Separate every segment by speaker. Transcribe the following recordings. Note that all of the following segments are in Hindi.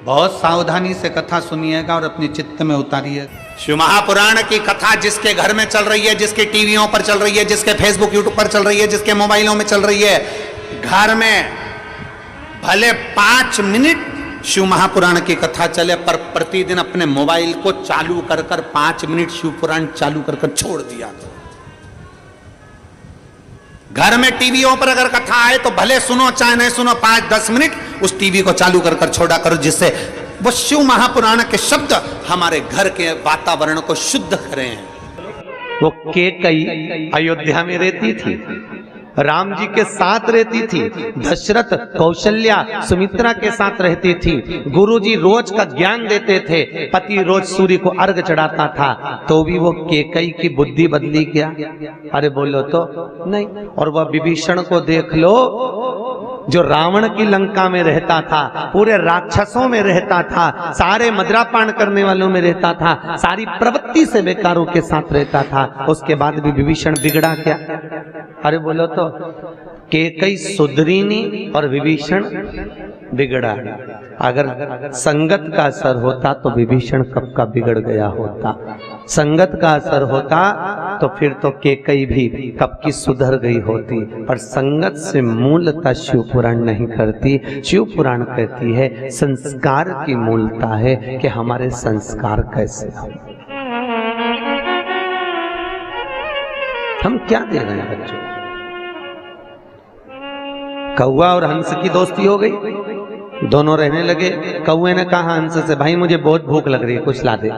Speaker 1: बहुत सावधानी से कथा सुनिएगा और अपने चित्त में उतारिएगा।
Speaker 2: शिव महापुराण की कथा जिसके घर में चल रही है, जिसके टीवियों पर चल रही है, जिसके फेसबुक यूट्यूब पर चल रही है, जिसके मोबाइलों में चल रही है, घर में भले 5 मिनट शिव महापुराण की कथा चले, पर प्रतिदिन अपने मोबाइल को चालू कर 5 मिनट शिव पुराण चालू कर छोड़ दिया। घर में टीवियों पर अगर कथा आए तो भले सुनो चाहे नहीं सुनो, 5-10 मिनट उस टीवी को चालू कर छोड़ा करो, जिससे वो शिव महापुराण के शब्द हमारे घर के वातावरण को शुद्ध करें।
Speaker 3: वो कैकेयी अयोध्या में रहती थी, राम जी के साथ रहती थी, दशरथ कौशल्या सुमित्रा के साथ रहती थी, गुरुजी रोज का ज्ञान देते थे, पति रोज सूर्य को अर्घ चढ़ाता था, तो भी वो कैकेयी की बुद्धि बदली क्या? अरे बोलो तो नहीं। और वह विभीषण को देख लो, जो रावण की लंका में रहता था, पूरे राक्षसों में रहता था, सारे मदिरापान करने वालों में रहता था, सारी प्रवृत्ति से बेकारों के साथ रहता था, उसके बाद भी विभीषण बिगड़ा क्या? अरे बोलो तो कैकेयी सुधरी नहीं और विभीषण बिगड़ा। अगर संगत का असर होता तो विभीषण कब का बिगड़ गया होता, संगत का असर होता तो फिर तो कैकेयी भी कब की सुधर गई होती। पर संगत से मूलता शिव पुराण नहीं करती, शिव पुराण कहती है संस्कार की मूलता है कि हमारे संस्कार कैसे हो, हम क्या दे रहे हैं बच्चों। कौवा और हंस की दोस्ती हो गई, दोनों रहने लगे। कौवे ने कहा हंस से, भाई मुझे बहुत भूख लग रही है, कुछ ला दे।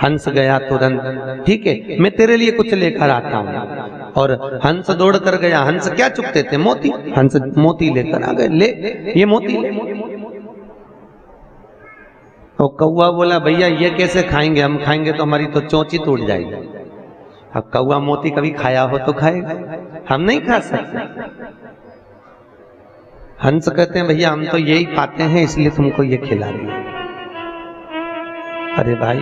Speaker 3: हंस गया तुरंत, ठीक है मैं तेरे लिए कुछ लेकर आता हूँ। और हंस दौड़ कर गया। हंस क्या चुगते थे? मोती। हंस मोती लेकर आ गए, ले ये मोती ले। और कौवा बोला भैया ये कैसे खाएंगे, हम खाएंगे तो हमारी तो चोंची टूट जाएगी। अब कौवा मोती कभी खाया हो तो खाएगा, हम नहीं खा सकते। हंस कहते हैं भैया हम तो यही खाते हैं इसलिए तुमको ये खिला दिया। अरे भाई,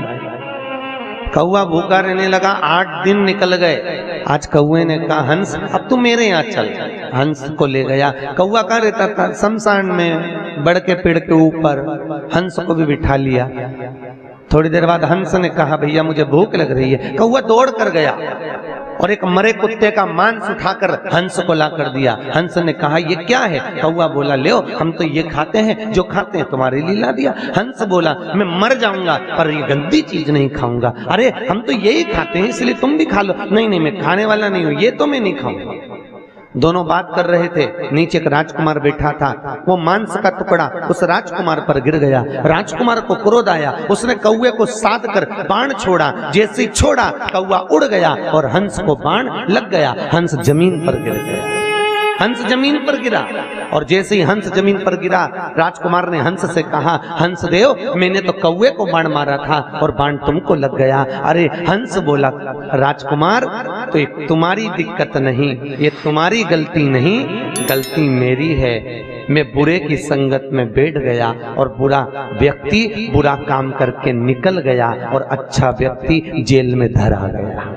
Speaker 3: कौवा भूखा रहने लगा, 8 दिन निकल गए। आज कौवे ने कहा हंस अब तू मेरे यहाँ चल। हंस को ले गया। कौवा कहाँ रहता था? शमशान में, बड़ के पेड़ के ऊपर। हंस को भी बिठा लिया। थोड़ी देर बाद हंस ने कहा भैया मुझे भूख लग रही है। कौवा दौड़ कर गया और एक मरे कुत्ते का मांस उठाकर हंस को ला कर दिया। हंस ने कहा ये क्या है? कौवा बोला ले हम तो ये खाते हैं, जो खाते हैं तुम्हारे लिए ला दिया। हंस बोला मैं मर जाऊंगा पर ये गंदी चीज नहीं खाऊंगा। अरे हम तो यही खाते हैं इसलिए तुम भी खा लो। नहीं नहीं मैं खाने वाला नहीं हूं, ये तो मैं नहीं खाऊंगा। दोनों बात कर रहे थे। नीचे एक राजकुमार बैठा था, वो मांस का टुकड़ा उस राजकुमार पर गिर गया। राजकुमार को क्रोध आया, उसने कौवे को साध कर बाण छोड़ा। जैसे ही छोड़ा कौवा उड़ गया और हंस को बाण लग गया। हंस जमीन पर गिर गया। हंस जमीन पर गिरा और जैसे ही हंस जमीन पर गिरा राजकुमार ने हंस से कहा हंस देव मैंने तो कौवे को बाण मारा था और बाण तुमको लग गया। अरे हंस बोला राजकुमार तो ये तुम्हारी दिक्कत नहीं, ये तुम्हारी गलती नहीं, गलती मेरी है। मैं बुरे की संगत में बैठ गया और बुरा व्यक्ति बुरा काम करके निकल गया और अच्छा व्यक्ति जेल में धरा गया।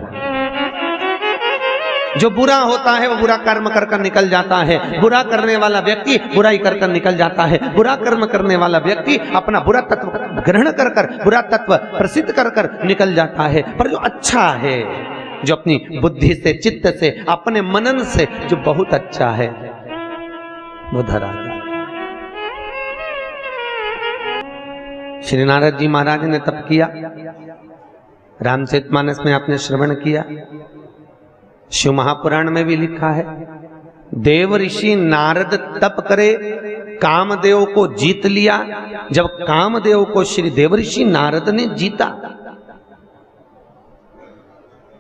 Speaker 3: जो बुरा होता है वो बुरा कर्म कर कर निकल जाता है। बुरा करने वाला व्यक्ति बुराई कर कर निकल जाता है। बुरा कर्म करने वाला व्यक्ति अपना बुरा तत्व ग्रहण कर कर, बुरा तत्व प्रसिद्ध कर कर निकल जाता है। पर जो अच्छा है, जो अपनी बुद्धि से, चित्त से, अपने मनन से जो बहुत अच्छा है वो धरा जाता है। श्री नारद जी महाराज ने तप किया, रामचरितमानस में आपने श्रवण किया, शिव महापुराण में भी लिखा है देव ऋषि नारद तप करे कामदेव को जीत लिया। जब कामदेव को श्री देव ऋषि नारद ने जीता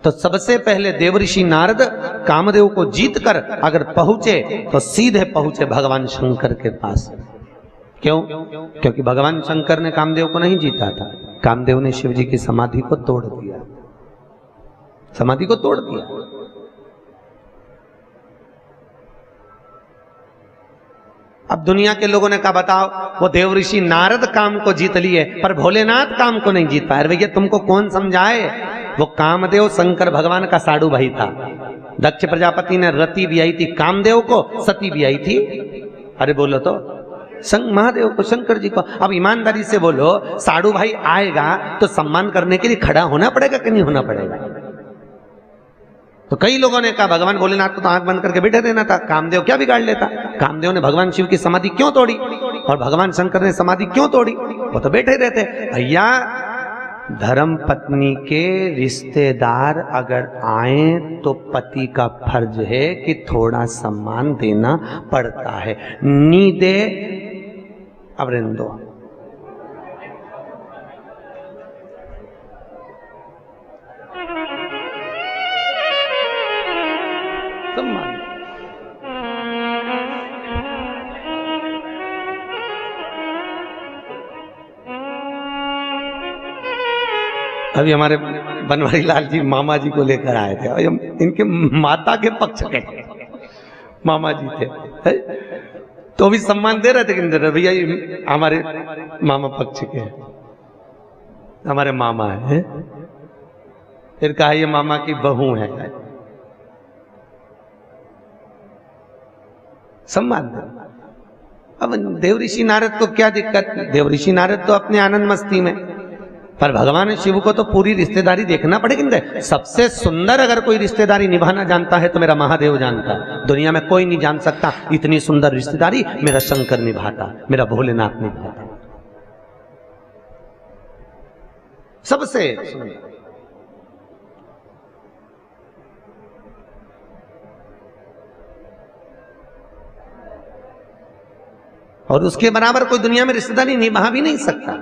Speaker 3: तो सबसे पहले देव ऋषि नारद कामदेव को जीतकर अगर पहुंचे तो सीधे पहुंचे भगवान शंकर के पास। क्यों? क्योंकि भगवान शंकर ने कामदेव को नहीं जीता था। कामदेव ने शिव जी की समाधि को तोड़ दिया, समाधि को तोड़ दिया। अब दुनिया के लोगों ने कहा बताओ वो देव ऋषि नारद काम को जीत लिए पर भोलेनाथ काम को नहीं जीत पाए। भैया तुमको कौन समझाए? वो कामदेव शंकर भगवान का साडू भाई था। दक्ष प्रजापति ने रति भी आई थी कामदेव को, सती भी आई थी। अरे बोलो तो महादेव को, शंकर जी को। अब ईमानदारी से बोलो, साड़ू भाई आएगा तो सम्मान करने के लिए खड़ा होना पड़ेगा कि नहीं होना पड़ेगा? तो कई लोगों ने कहा भगवान भोलेनाथ को तो आंख बंद करके बैठे रहना था, कामदेव क्या बिगाड़ लेता? कामदेव ने भगवान शिव की समाधि क्यों तोड़ी और भगवान शंकर ने समाधि क्यों तोड़ी? वो तो बैठे रहते। भैया, धर्म पत्नी के रिश्तेदार अगर आए तो पति का फर्ज है कि थोड़ा सम्मान देना पड़ता है। नी दे अब रहने दो। सम्मान अभी हमारे बनवारी लाल जी मामा जी को लेकर आए थे और इनके माता के पक्ष के मामा जी थे, है? तो भी सम्मान दे रहे थे कि नहीं दे रहे? भैया ये हमारे मामा पक्ष के हमारे मामा है। फिर कहा ये मामा की बहू है, सम्मान दे। अब देवऋषि नारद को क्या दिक्कत? देवऋषि नारद तो अपने आनंद मस्ती में, पर भगवान शिव को तो पूरी रिश्तेदारी देखना पड़ेगी ना। सबसे सुंदर अगर कोई रिश्तेदारी निभाना जानता है तो मेरा महादेव जानता है। दुनिया में कोई नहीं जान सकता इतनी सुंदर रिश्तेदारी मेरा शंकर निभाता, मेरा भोलेनाथ निभाता, सबसे सुंदर। और उसके बराबर कोई दुनिया में रिश्तेदारी निभा भी नहीं सकता।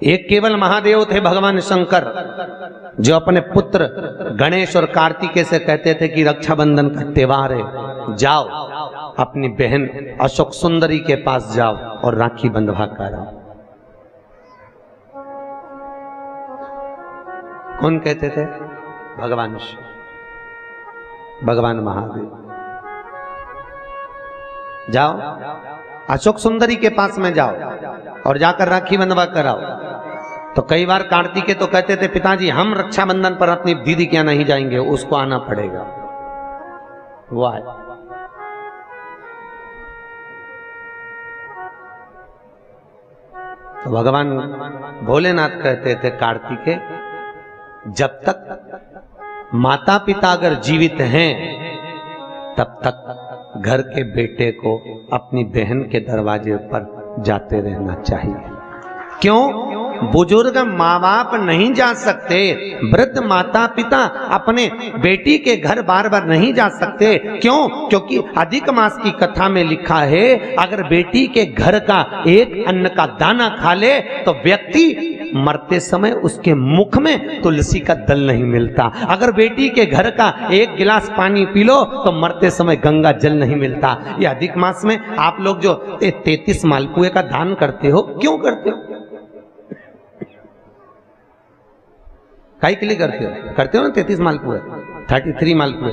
Speaker 3: एक केवल महादेव थे भगवान शंकर, जो अपने पुत्र गणेश और कार्तिकेय से कहते थे कि रक्षाबंधन का त्योहार है, जाओ अपनी बहन अशोक सुंदरी के पास जाओ और राखी बंधवा कर आओ। कौन कहते थे? भगवान शिव, भगवान महादेव। जाओ अशोक सुंदरी के पास में जाओ और जाकर राखी बंधवा कराओ। तो कई बार कार्तिकेय तो कहते थे पिताजी हम रक्षाबंधन पर अपनी दीदी क्या नहीं जाएंगे, उसको आना पड़ेगा। वो आए। तो भगवान भोलेनाथ कहते थे कार्तिकेय, जब तक माता पिता अगर जीवित हैं तब तक घर के बेटे को अपनी बहन के दरवाजे पर जाते रहना चाहिए। क्यों? बुजुर्ग माँ बाप नहीं जा सकते, वृद्ध माता पिता अपने बेटी के घर बार बार नहीं जा सकते। क्यों? क्योंकि अधिक मास की कथा में लिखा है अगर बेटी के घर का एक अन्न का दाना खा ले तो व्यक्ति मरते समय उसके मुख में तुलसी का दल नहीं मिलता। अगर बेटी के घर का एक गिलास पानी पी लो तो मरते समय गंगा जल नहीं मिलता। ये अधिक मास में आप लोग जो 33 मालपुए का दान करते हो, क्यों करते हो? काहे के लिए करते हो? करते हो ना 33 मालपुए, 33 मालपुए,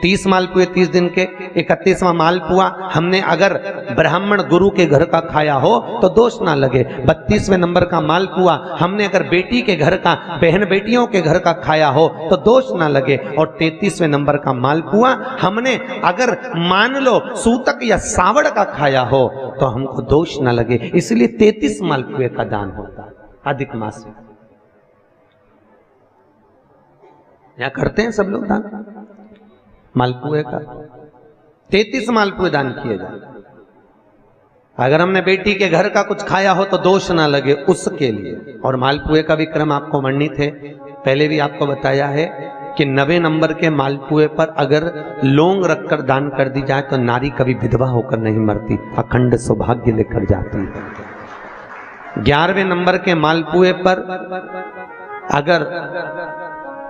Speaker 3: 30 मालपुए 30 दिन के, 31वां मालपुआ हमने अगर ब्राह्मण गुरु के घर का खाया हो तो दोष ना लगे। 32वें नंबर का मालपुआ हमने अगर बेटी के घर का, बहन बेटियों के घर का खाया हो तो दोष ना लगे। और 33वें नंबर का मालपुआ हमने अगर मान लो सूतक या सावड़ का खाया हो तो हमको दोष ना लगे। इसलिए 33 मालपुए का दान होता है अधिक मास में। यहाँ करते हैं सब लोग दान मालपुए का, 33 मालपुए दान किए जाए। अगर हमने बेटी के घर का कुछ खाया हो तो दोष ना लगे उसके लिए। और मालपुए का भी क्रम आपको वर्णित है, पहले भी आपको बताया है कि 90 नंबर के मालपुए पर अगर लौंग रखकर दान कर दी जाए तो नारी कभी विधवा होकर नहीं मरती, अखंड सौभाग्य लेकर जाती है। 11वें नंबर के मालपुए पर अगर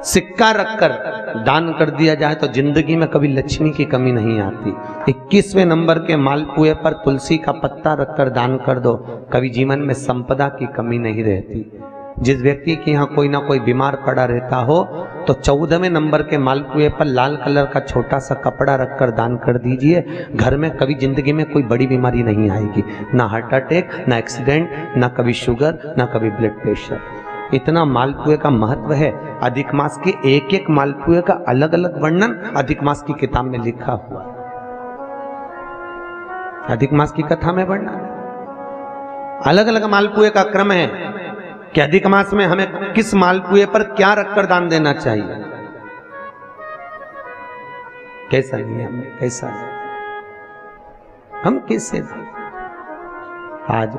Speaker 3: सिक्का रखकर दान कर दिया जाए तो जिंदगी में कभी लक्ष्मी की कमी नहीं आती। 21वें नंबर के मालपुए पर तुलसी का पत्ता रखकर दान कर दो, कभी जीवन में संपदा की कमी नहीं रहती। जिस व्यक्ति के यहाँ कोई ना कोई बीमार पड़ा रहता हो तो 14वें नंबर के मालपुए पर लाल कलर का छोटा सा कपड़ा रखकर दान कर दीजिए। घर में कभी जिंदगी में कोई बड़ी बीमारी नहीं आएगी, ना हार्ट अटैक, ना एक्सीडेंट, ना कभी शुगर, ना कभी ब्लड प्रेशर। इतना मालपुए का महत्व है। अधिक मास के एक एक मालपुए का अलग अलग वर्णन अधिक मास की किताब में लिखा हुआ। अधिक मास की कथा में बढ़ना। अलग अलग मालपुए का क्रम है कि अधिक मास में हमें किस मालपुए पर क्या रखकर दान देना चाहिए, कैसा नियम है, कैसा हम कैसे। आज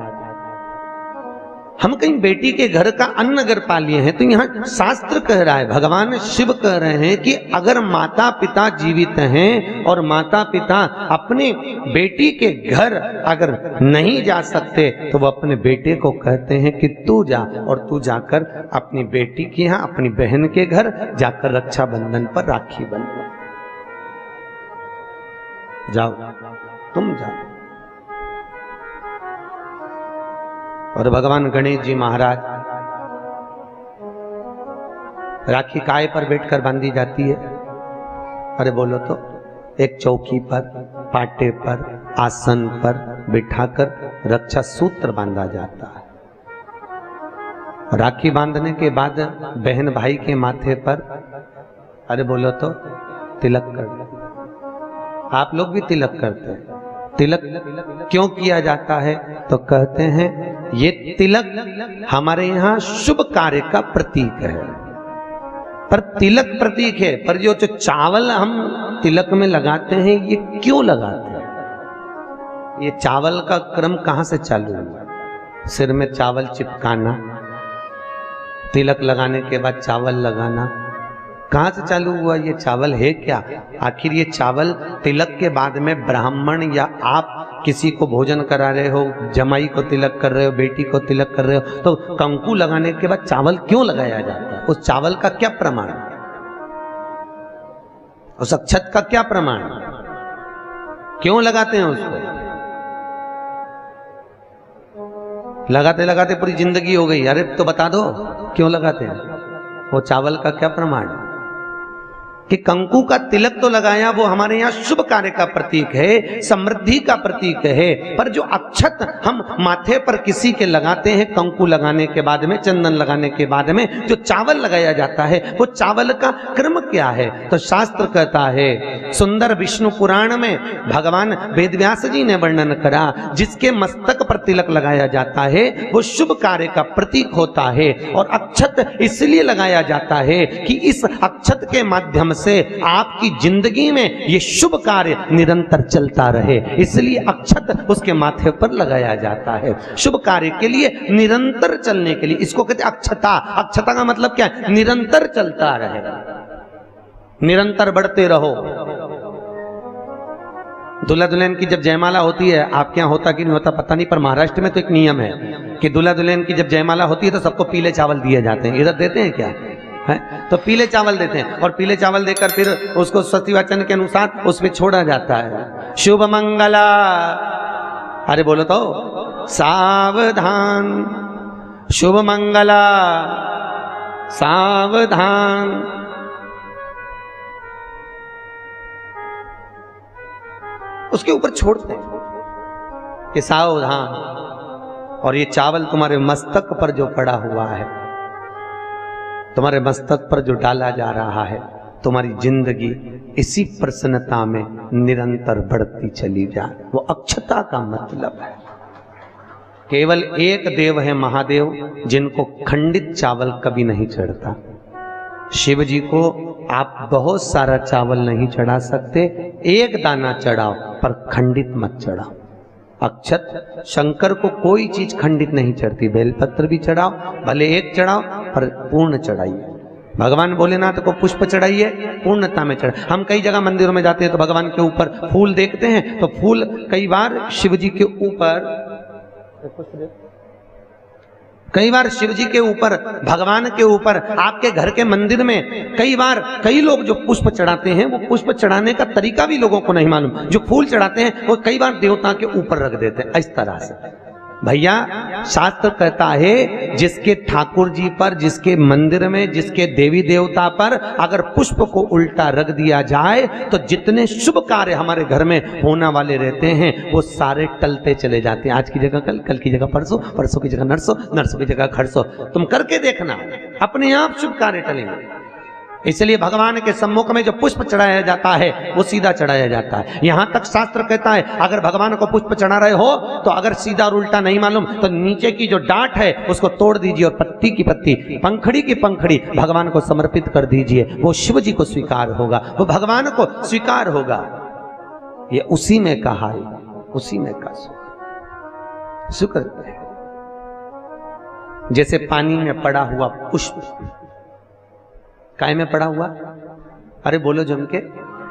Speaker 3: हम कहीं बेटी के घर का अन्न अगर पा लिए हैं तो यहां शास्त्र कह रहा है, भगवान शिव कह रहे हैं कि अगर माता पिता जीवित हैं और माता पिता अपने बेटी के घर अगर नहीं जा सकते तो वो अपने बेटे को कहते हैं कि तू जा, और तू जाकर अपनी बेटी के यहाँ अपनी बहन के घर जाकर रक्षाबंधन पर राखी बंधो, जाओ तुम जाओ। और भगवान गणेश जी महाराज राखी काय पर बैठकर बांधी जाती है? अरे बोलो तो, एक चौकी पर, पाटे पर, आसन पर बिठाकर रक्षा सूत्र बांधा जाता है। राखी बांधने के बाद बहन भाई के माथे पर, अरे बोलो तो, तिलक कर दो। आप लोग भी तिलक करते हैं। तिलक क्यों किया जाता है? तो कहते हैं ये तिलक हमारे यहाँ शुभ कार्य का प्रतीक है। पर तिलक प्रतीक है, पर जो चावल हम तिलक में लगाते हैं ये क्यों लगाते हैं? ये चावल का क्रम कहां से चालू हुआ? सिर में चावल चिपकाना, तिलक लगाने के बाद चावल लगाना, कहां से चालू हुआ? ये चावल है क्या? आखिर ये चावल तिलक के बाद में ब्राह्मण या आप किसी को भोजन करा रहे हो, जमाई को तिलक कर रहे हो, बेटी को तिलक कर रहे हो, तो कंकु लगाने के बाद चावल क्यों लगाया जाता है? उस चावल का क्या प्रमाण? उस अक्षत का क्या प्रमाण? क्यों लगाते हैं उसको? लगाते लगाते पूरी जिंदगी हो गई, अरे तो बता दो क्यों लगाते हैं? वो चावल का क्या प्रमाण है? कि कंकु का तिलक तो लगाया, वो हमारे यहाँ शुभ कार्य का प्रतीक है, समृद्धि का प्रतीक है। पर जो अक्षत हम माथे पर किसी के लगाते हैं कंकु लगाने के बाद में, चंदन लगाने के बाद में जो चावल लगाया जाता है, वो चावल का क्रम क्या है? तो शास्त्र कहता है, सुंदर विष्णु पुराण में भगवान वेदव्यास जी ने वर्णन करा, जिसके मस्तक पर तिलक लगाया जाता है वो शुभ कार्य का प्रतीक होता है। और अक्षत इसलिए लगाया जाता है कि इस अक्षत के माध्यम से आपकी जिंदगी में ये शुभ कार्य निरंतर चलता रहे, इसलिए अक्षत उसके माथे पर लगाया जाता है, शुभ कार्य के लिए, निरंतर चलने के लिए। इसको कहते हैं अक्षता। अक्षता का मतलब क्या है? निरंतर चलता रहे, निरंतर बढ़ते रहो। दूल्हा दुल्हन की जब जयमाला होती है, आपके यहाँ होता कि नहीं होता पता नहीं, पर महाराष्ट्र में तो एक नियम है कि दूल्हा दुल्हन की जब जयमाला होती है तो सबको पीले चावल दिए जाते हैं। इधर देते हैं क्या है? तो पीले चावल देते हैं, और पीले चावल देकर फिर उसको स्वस्ति वाचन के अनुसार उस पर छोड़ा जाता है। शुभ मंगला, अरे बोलो तो, सावधान, शुभ मंगला सावधान। उसके ऊपर छोड़ते हैं कि सावधान। और ये चावल तुम्हारे मस्तक पर जो पड़ा हुआ है, तुम्हारे मस्तक पर जो डाला जा रहा है, तुम्हारी जिंदगी इसी प्रसन्नता में निरंतर बढ़ती चली जाए, वो अक्षता का मतलब है। केवल एक देव है महादेव, जिनको खंडित चावल कभी नहीं चढ़ता। शिव जी को आप बहुत सारा चावल नहीं चढ़ा सकते, एक दाना चढ़ाओ, पर खंडित मत चढ़ाओ। अक्षत, शंकर को कोई चीज खंडित नहीं चढ़ती। बेलपत्र भी चढ़ाओ, भले एक चढ़ाओ, पर पूर्ण चढ़ाइए। भगवान भोलेनाथ को पुष्प चढ़ाइए, पूर्णता में चढ़ाइए। हम कई जगह मंदिरों में जाते हैं तो भगवान के ऊपर फूल देखते हैं, तो फूल कई बार शिव जी के ऊपर, कई बार शिव जी के ऊपर, भगवान के ऊपर, आपके घर के मंदिर में कई बार कई लोग जो पुष्प चढ़ाते हैं, वो पुष्प चढ़ाने का तरीका भी लोगों को नहीं मालूम। जो फूल चढ़ाते हैं वो कई बार देवता के ऊपर रख देते हैं, इस तरह से। भैया शास्त्र कहता है, जिसके ठाकुर जी पर, जिसके मंदिर में, जिसके देवी देवता पर अगर पुष्प को उल्टा रख दिया जाए तो जितने शुभ कार्य हमारे घर में होने वाले रहते हैं वो सारे टलते चले जाते हैं। आज की जगह कल, कल की जगह परसों, परसों की जगह नरसों, नरसों की जगह खरसों। तुम करके देखना, अपने आप शुभ कार्य टलेंगे। इसलिए भगवान के सम्मुख में जो पुष्प चढ़ाया जाता है वो सीधा चढ़ाया जाता है। यहां तक शास्त्र कहता है अगर भगवान को पुष्प चढ़ा रहे हो तो अगर सीधा और उल्टा नहीं मालूम तो नीचे की जो डांट है उसको तोड़ दीजिए और पत्ती की पत्ती, पंखड़ी की पंखड़ी भगवान को समर्पित कर दीजिए। वो शिव जी को स्वीकार होगा, वो भगवान को स्वीकार होगा। ये उसी में का हाल, उसी में का सुख। शुक्र है जैसे पानी में पड़ा हुआ पुष्प, काय में पड़ा हुआ, अरे बोलो जम के,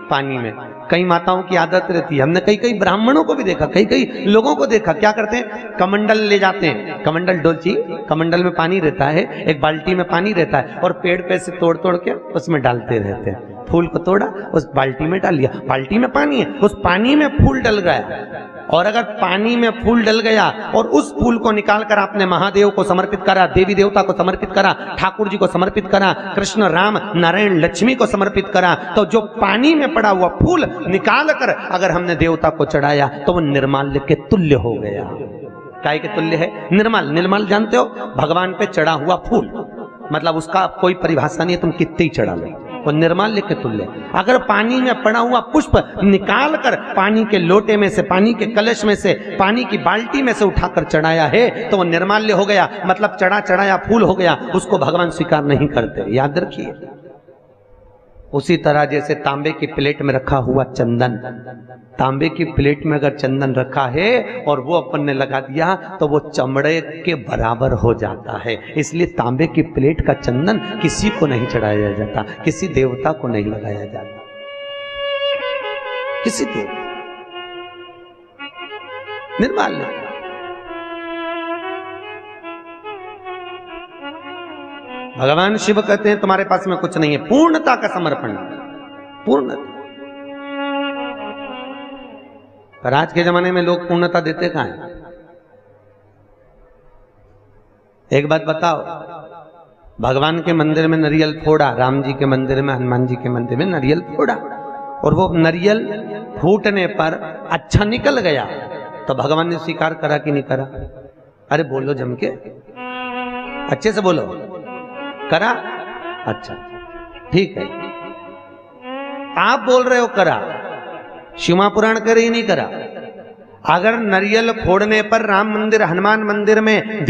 Speaker 3: पानी में। कई माताओं की आदत रहती है, हमने कई कई ब्राह्मणों को भी देखा, कई कई लोगों को देखा, क्या करते हैं कमंडल ले जाते हैं, कमंडल डोलची, कमंडल में पानी रहता है, एक बाल्टी में पानी रहता है और पेड़ पे से तोड़ तोड़ के उसमें डालते रहते हैं। फूल को तोड़ा उस बाल्टी में डाल दिया, बाल्टी में पानी है, उस पानी में फूल डल गया। और अगर पानी में फूल डल गया और उस फूल को निकालकर आपने महादेव को समर्पित करा, देवी देवता को समर्पित करा, ठाकुर जी को समर्पित करा, कृष्ण राम नारायण लक्ष्मी को समर्पित करा, तो जो पानी में पड़ा हुआ फूल निकालकर अगर हमने देवता को चढ़ाया तो वो निर्माल्य के तुल्य हो गया। काय के तुल्य है? निर्मल। निर्मल जानते हो, भगवान पे चढ़ा हुआ फूल, मतलब उसका कोई परिभाषा नहीं है, तुम कितने ही चढ़ा लो, वो निर्माल्य के तुल्य। अगर पानी में पड़ा हुआ पुष्प निकालकर पानी के लोटे में से, पानी के कलश में से, पानी की बाल्टी में से उठाकर चढ़ाया है तो वो निर्माल्य हो गया, मतलब चढ़ा चढ़ाया फूल हो गया, उसको भगवान स्वीकार नहीं करते, याद रखिए। उसी तरह जैसे तांबे की प्लेट में रखा हुआ चंदन, तांबे की प्लेट में अगर चंदन रखा है और वो अपन ने लगा दिया तो वो चमड़े के बराबर हो जाता है। इसलिए तांबे की प्लेट का चंदन किसी को नहीं चढ़ाया जाता, किसी देवता को नहीं लगाया जाता, किसी देवता, निर्माल्य। भगवान शिव कहते हैं तुम्हारे पास में कुछ नहीं है, पूर्णता का समर्पण, पूर्णता। पर आज के जमाने में लोग पूर्णता देते कहां हैं? एक बात बताओ, भगवान के मंदिर में नारियल फोड़ा, राम जी के मंदिर में, हनुमान जी के मंदिर में नारियल फोड़ा, और वो नारियल फूटने पर अच्छा निकल गया तो भगवान ने स्वीकार करा कि नहीं करा? अरे बोलो जम के, अच्छे से बोलो, करा? अच्छा ठीक है, आप बोल रहे हो करा, शिव पुराण करे ही नहीं करा। अगर नारियल फोड़ने पर राम मंदिर, हनुमान मंदिर में